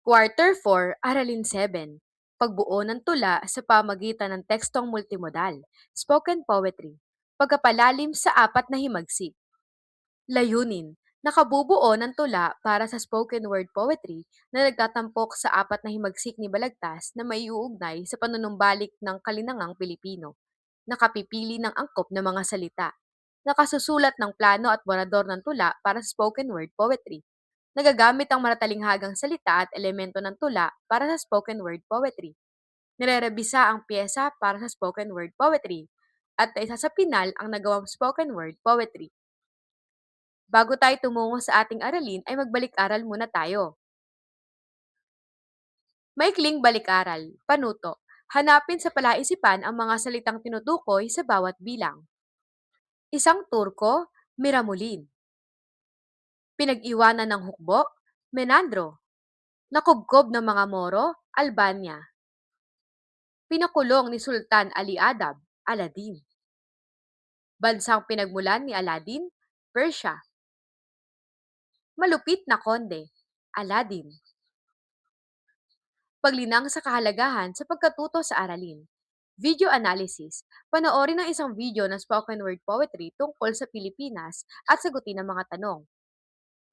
Quarter 4, Aralin 7. Pagbuo ng tula sa pamagitan ng tekstong multimodal, spoken poetry, pagkapalalim sa apat na himagsik. Layunin, nakabubuo ng tula para sa spoken word poetry na nagtatampok sa apat na himagsik ni Balagtas na maiuugnay sa panunumbalik ng kalinangang Pilipino. Nakapipili ng angkop na mga salita. Nakasusulat ng plano at borador ng tula para sa spoken word poetry. Nagagamit ang maratalinhagang salita at elemento ng tula para sa spoken word poetry. Nirerebisa ang piyesa para sa spoken word poetry. At isa sa pinal ang nagawang spoken word poetry. Bago tayo tumungo sa ating aralin ay magbalik-aral muna tayo. Maikling balik-aral. Panuto. Hanapin sa palaisipan ang mga salitang tinutukoy sa bawat bilang. Isang Turko, Miramulin. Pinag-iwanan ng hukbo, Menandro. Nakubkob ng mga Moro, Albania. Pinakulong ni Sultan Ali Adab, Aladdin. Bansang pinagmulan ni Aladdin, Persia. Malupit na konde, Aladdin. Paglinang sa kahalagahan sa pagkatuto sa aralin. Video analysis. Panoorin ang isang video ng spoken word poetry tungkol sa Pilipinas at sagutin ang mga tanong.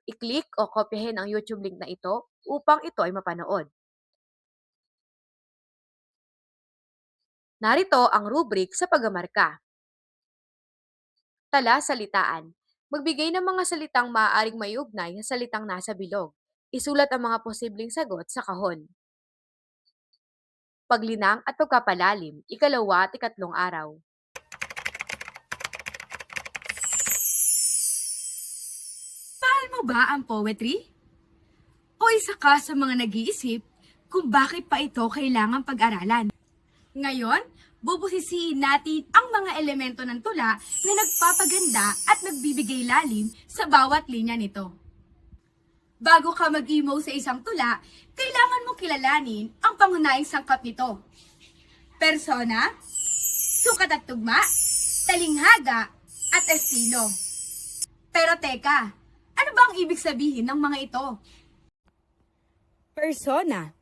I-click o kopyahin ang YouTube link na ito upang ito ay mapanood. Narito ang rubric sa pagmamarka. Tala salitaan. Magbigay ng mga salitang maaaring maiugnay sa salitang nasa bilog. Isulat ang mga posibleng sagot sa kahon. Paglinang at pagpapalalim, ikalawa at ikatlong araw. Mahal mo ba ang poetry? O isa ka sa mga nag-iisip kung bakit pa ito kailangang pag-aralan? Ngayon, bubusisiin natin ang mga elemento ng tula na nagpapaganda at nagbibigay lalim sa bawat linya nito. Bago ka mag-emo sa isang tula, kailangan mo kilalanin ang pangunahing sangkap nito. Persona, sukat at tugma, talinghaga, at estilo. Pero teka, ano ba ang ibig sabihin ng mga ito? Persona.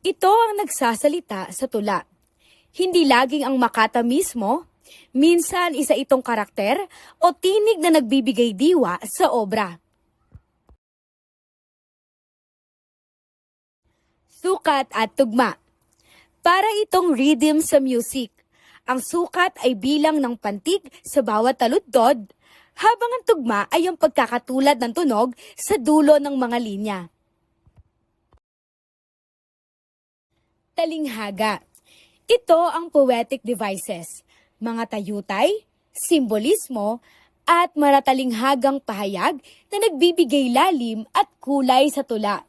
Ito ang nagsasalita sa tula. Hindi laging ang makata mismo, minsan isa itong karakter o tinig na nagbibigay diwa sa obra. Sukat at tugma. Para itong rhythm sa music. Ang sukat ay bilang ng pantig sa bawat taludtod, habang ang tugma ay ang pagkakatulad ng tunog sa dulo ng mga linya. Talinghaga. Ito ang poetic devices, mga tayutay, simbolismo, at maratalinghagang pahayag na nagbibigay lalim at kulay sa tula.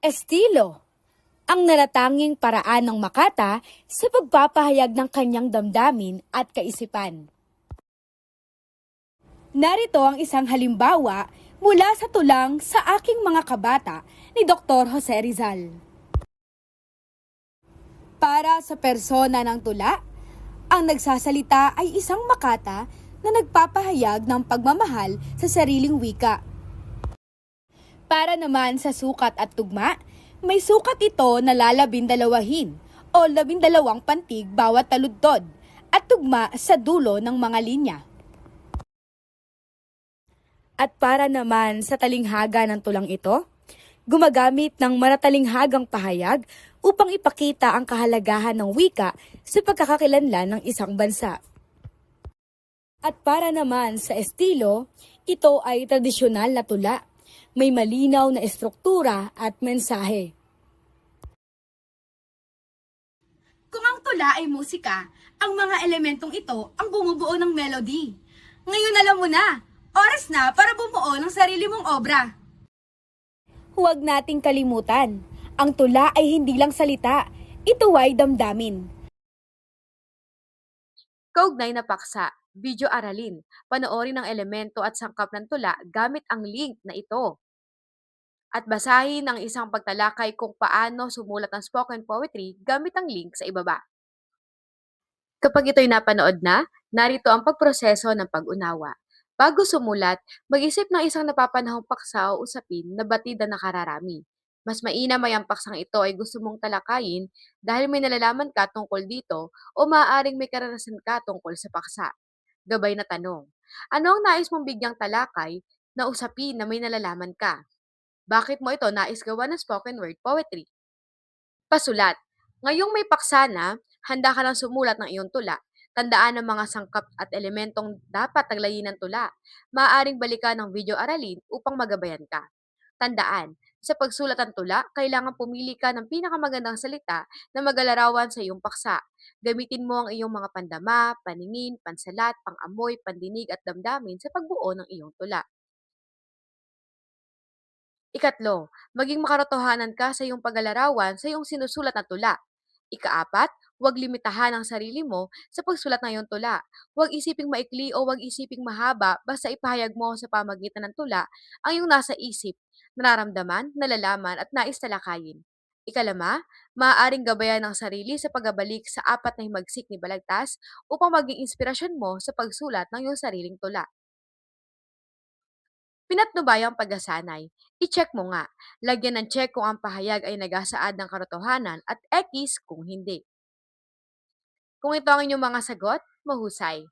Estilo. Ang natatanging paraan ng makata sa pagpapahayag ng kanyang damdamin at kaisipan. Narito ang isang halimbawa mula sa tulang Sa Aking Mga Kabata ni Dr. Jose Rizal. Para sa persona ng tula, ang nagsasalita ay isang makata na nagpapahayag ng pagmamahal sa sariling wika. Para naman sa sukat at tugma, may sukat ito na lalabindalawahin o 12 pantig bawat taludtod at tugma sa dulo ng mga linya. At para naman sa talinghaga ng tulang ito, gumagamit ng maratalinghagang pahayag upang ipakita ang kahalagahan ng wika sa pagkakakilanlan ng isang bansa. At para naman sa estilo, ito ay tradisyonal na tula. May malinaw na estruktura at mensahe. Kung ang tula ay musika, ang mga elementong ito ang bumubuo ng melody. Ngayon alam mo na, oras na para bumuo ng sarili mong obra. Huwag nating kalimutan, ang tula ay hindi lang salita, ito ay damdamin. Kaugnay na paksa, video aralin. Panoorin ang elemento at sangkap ng tula gamit ang link na ito. At basahin ang isang pagtalakay kung paano sumulat ang spoken poetry gamit ang link sa ibaba. Kapag ito'y napanood na, narito ang pagproseso ng pag-unawa. Bago sumulat, mag-isip ng isang napapanahong paksa o usapin na batid na nakararami. Mas mainam ay ang paksang ito ay gusto mong talakayin dahil may nalalaman ka tungkol dito o maaaring may karanasan ka tungkol sa paksa. Gabay na tanong. Ano ang nais mong bigyang talakay na usapin na may nalalaman ka? Bakit mo ito nais gawa ng spoken word poetry? Pasulat. Ngayong may paksa na, handa ka ng sumulat ng iyong tula. Tandaan ang mga sangkap at elementong dapat taglayin ng tula. Maaaring balikan ng video aralin upang magabayan ka. Tandaan, sa pagsulat ng tula, kailangan pumili ka ng pinakamagandang salita na magalarawan sa iyong paksa. Gamitin mo ang iyong mga pandama, paningin, pansalat, pangamoy, pandinig at damdamin sa pagbuo ng iyong tula. Ikatlo, maging makatotohanan ka sa iyong paglalarawan sa iyong sinusulat na tula. Ikaapat, huwag limitahan ang sarili mo sa pagsulat ng iyong tula. Huwag isiping maikli o huwag isiping mahaba basta ipahayag mo sa pamagitan ng tula ang iyong nasa isip, nararamdaman, nalalaman at nais talakayin. Ikalama, maaaring gabayan ng sarili sa pagbabalik sa apat na himagsik ni Balagtas upang maging inspirasyon mo sa pagsulat ng iyong sariling tula. Pinatnubayang pagkasanay. I-check mo nga. Lagyan ng check kung ang pahayag ay nagasaad ng katotohanan at X kung hindi. Kung ito ang inyong mga sagot, mahusay.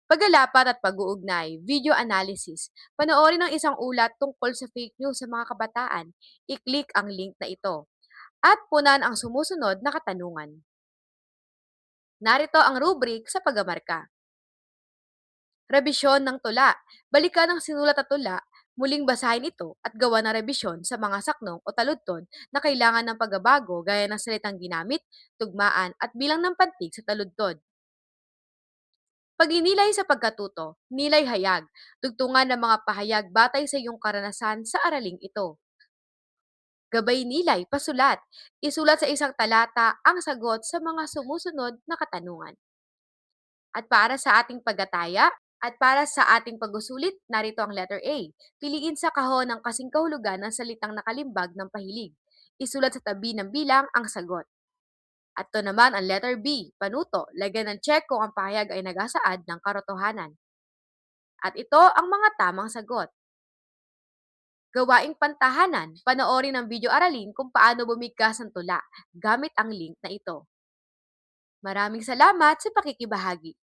Paggalapat at pag-uugnay, video analysis. Panoorin ang isang ulat tungkol sa fake news sa mga kabataan. I-click ang link na ito. At punan ang sumusunod na katanungan. Narito ang rubric sa paggamarka. Rebisyon ng tula. Balikan ang sinulat na tula, muling basahin ito at gawa ng rebisyon sa mga saknong o taludtod na kailangan ng pagbabago gaya ng salitang ginamit, tugmaan at bilang ng pantig sa taludtod. Pag-inilay sa pagkatuto, nilay hayag, tugtungan ng mga pahayag batay sa iyong karanasan sa araling ito. Gabay nilay, pasulat. Isulat sa isang talata ang sagot sa mga sumusunod na katanungan. At para sa ating paggataya, at para sa ating pag-usulit, narito ang letter A. Piliin sa kahon ng kasing kahulugan ng salitang nakalimbag ng pahilig. Isulat sa tabi ng bilang ang sagot. At ito naman ang letter B. Panuto. Lagyan ng check kung ang pahayag ay nagasaad ng katotohanan. At ito ang mga tamang sagot. Gawaing pantahanan. Panoorin ang video aralin kung paano bumigkas ng tula gamit ang link na ito. Maraming salamat sa pakikibahagi.